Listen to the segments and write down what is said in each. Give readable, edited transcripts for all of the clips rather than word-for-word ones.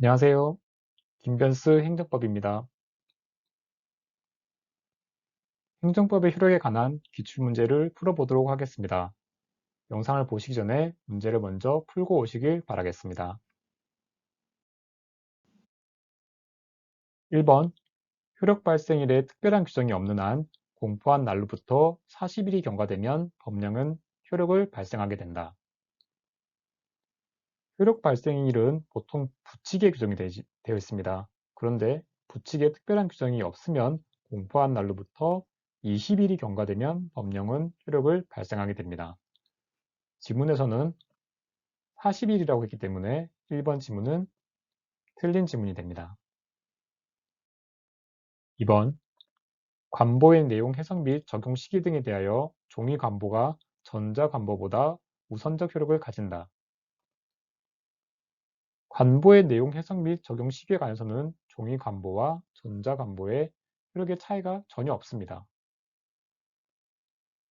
안녕하세요. 김변스 행정법입니다. 행정법의 효력에 관한 기출문제를 풀어보도록 하겠습니다. 영상을 보시기 전에 문제를 먼저 풀고 오시길 바라겠습니다. 1번, 효력 발생일에 특별한 규정이 없는 한 공포한 날로부터 40일이 경과되면 법령은 효력을 발생하게 된다. 효력 발생일은 보통 부칙에 규정이 되어 있습니다. 그런데 부칙에 특별한 규정이 없으면 공포한 날로부터 20일이 경과되면 법령은 효력을 발생하게 됩니다. 지문에서는 40일이라고 했기 때문에 1번 지문은 틀린 지문이 됩니다. 2번, 관보의 내용 해석 및 적용 시기 등에 대하여 종이 관보가 전자 관보보다 우선적 효력을 가진다. 관보의 내용 해석 및 적용 시기에 관해서는 종이 관보와 전자 관보의 효력의 차이가 전혀 없습니다.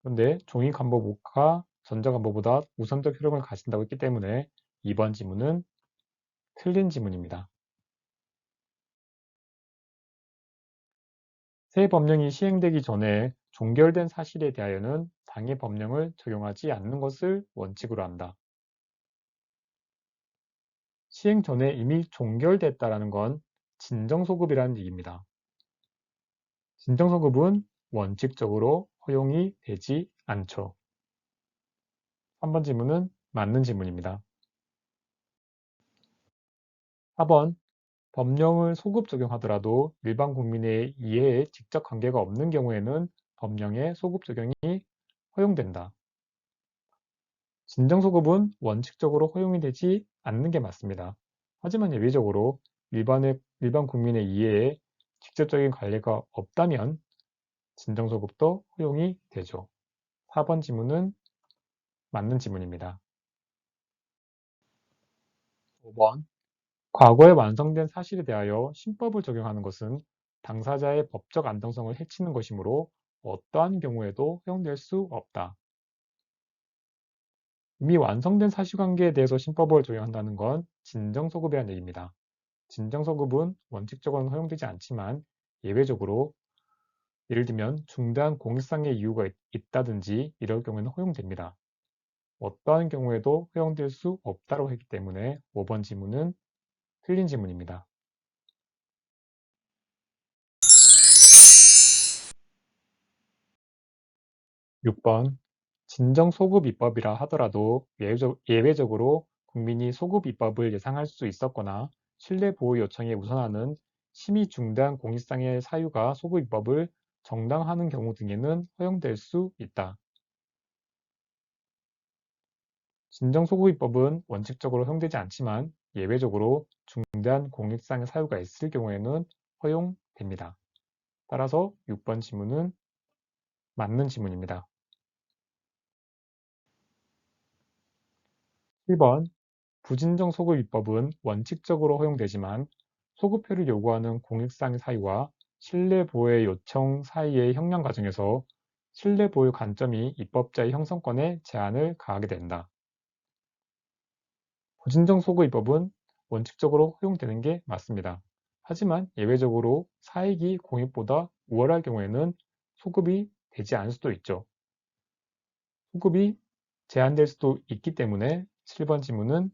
그런데 종이 관보가 전자 관보보다 우선적 효력을 가진다고 했기 때문에 2번 지문은 틀린 지문입니다. 새 법령이 시행되기 전에 종결된 사실에 대하여는 당해 법령을 적용하지 않는 것을 원칙으로 한다. 시행 전에 이미 종결됐다는 건 진정소급이라는 얘기입니다. 진정소급은 원칙적으로 허용이 되지 않죠. 3번 지문은 맞는 지문입니다. 4번, 법령을 소급 적용하더라도 일반 국민의 이해에 직접 관계가 없는 경우에는 법령의 소급 적용이 허용된다. 진정소급은 원칙적으로 허용이 되지 않는 게 맞습니다. 하지만 예외적으로 일반 국민의 이해에 직접적인 관계가 없다면 진정소급도 허용이 되죠. 4번 지문은 맞는 지문입니다. 5번, 과거에 완성된 사실에 대하여 신법을 적용하는 것은 당사자의 법적 안정성을 해치는 것이므로 어떠한 경우에도 허용될 수 없다. 이미 완성된 사실관계에 대해서 신법을 적용한다는 건 진정소급이라는 얘기입니다. 진정서급은 원칙적으로는 허용되지 않지만 예외적으로 예를 들면 중대한 공익상의 이유가 있다든지 이럴 경우에는 허용됩니다. 어떠한 경우에도 허용될 수 없다고 했기 때문에 5번 지문은 틀린 지문입니다. 6번, 진정소급입법이라 하더라도 예외적으로 국민이 소급입법을 예상할 수 있었거나 신뢰보호 요청에 우선하는 심히 중대한 공익상의 사유가 소급입법을 정당화하는 경우 등에는 허용될 수 있다. 진정소급입법은 원칙적으로 허용되지 않지만 예외적으로 중대한 공익상의 사유가 있을 경우에는 허용됩니다. 따라서 6번 지문은 맞는 지문입니다. 1번, 부진정소급입법은 원칙적으로 허용되지만 소급표를 요구하는 공익상의 사유와 신뢰보호의 요청 사이의 형량 과정에서 신뢰보호 관점이 입법자의 형성권에 제한을 가하게 된다. 부진정소급입법은 원칙적으로 허용되는 게 맞습니다. 하지만 예외적으로 사익이 공익보다 우월할 경우에는 소급이 되지 않을 수도 있죠. 소급이 제한될 수도 있기 때문에 7번 지문은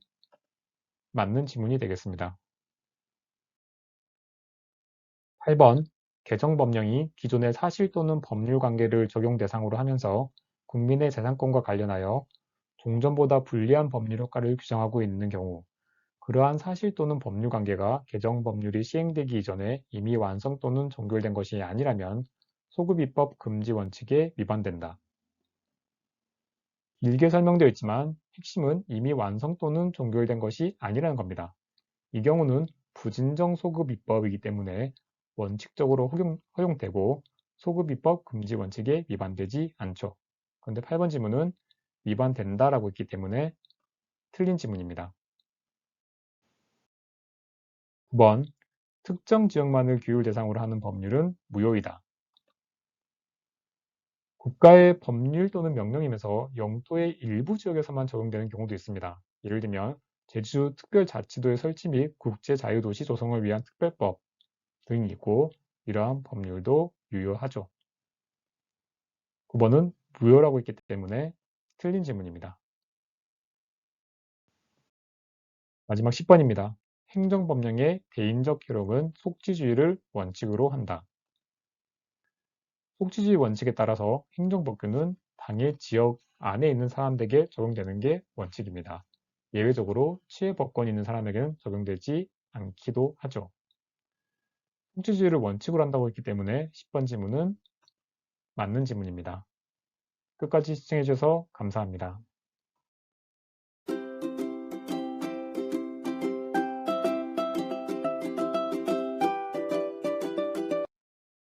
맞는 지문이 되겠습니다. 8번, 개정법령이 기존의 사실 또는 법률 관계를 적용 대상으로 하면서 국민의 재산권과 관련하여 종전보다 불리한 법률 효과를 규정하고 있는 경우 그러한 사실 또는 법률 관계가 개정 법률이 시행되기 이전에 이미 완성 또는 종결된 것이 아니라면 소급입법 금지 원칙에 위반된다. 길게 설명되어 있지만 핵심은 이미 완성 또는 종결된 것이 아니라는 겁니다. 이 경우는 부진정 소급입법이기 때문에 원칙적으로 허용되고 소급입법 금지 원칙에 위반되지 않죠. 그런데 8번 지문은 위반된다라고 했기 때문에 틀린 지문입니다. 9번, 특정 지역만을 규율 대상으로 하는 법률은 무효이다. 국가의 법률 또는 명령임에서 영토의 일부 지역에서만 적용되는 경우도 있습니다. 예를 들면 제주 특별자치도의 설치 및 국제자유도시 조성을 위한 특별법 등이 있고 이러한 법률도 유효하죠. 9번은 무효라고 했기 때문에 틀린 질문입니다. 마지막 10번입니다. 행정법령의 개인적 기록은 속지주의를 원칙으로 한다. 속지주의 원칙에 따라서 행정법규는 당일 지역 안에 있는 사람들에게 적용되는 게 원칙입니다. 예외적으로 치외법권이 있는 사람에게는 적용되지 않기도 하죠. 속지주의를 원칙으로 한다고 했기 때문에 10번 질문은 맞는 질문입니다. 끝까지 시청해 주셔서 감사합니다.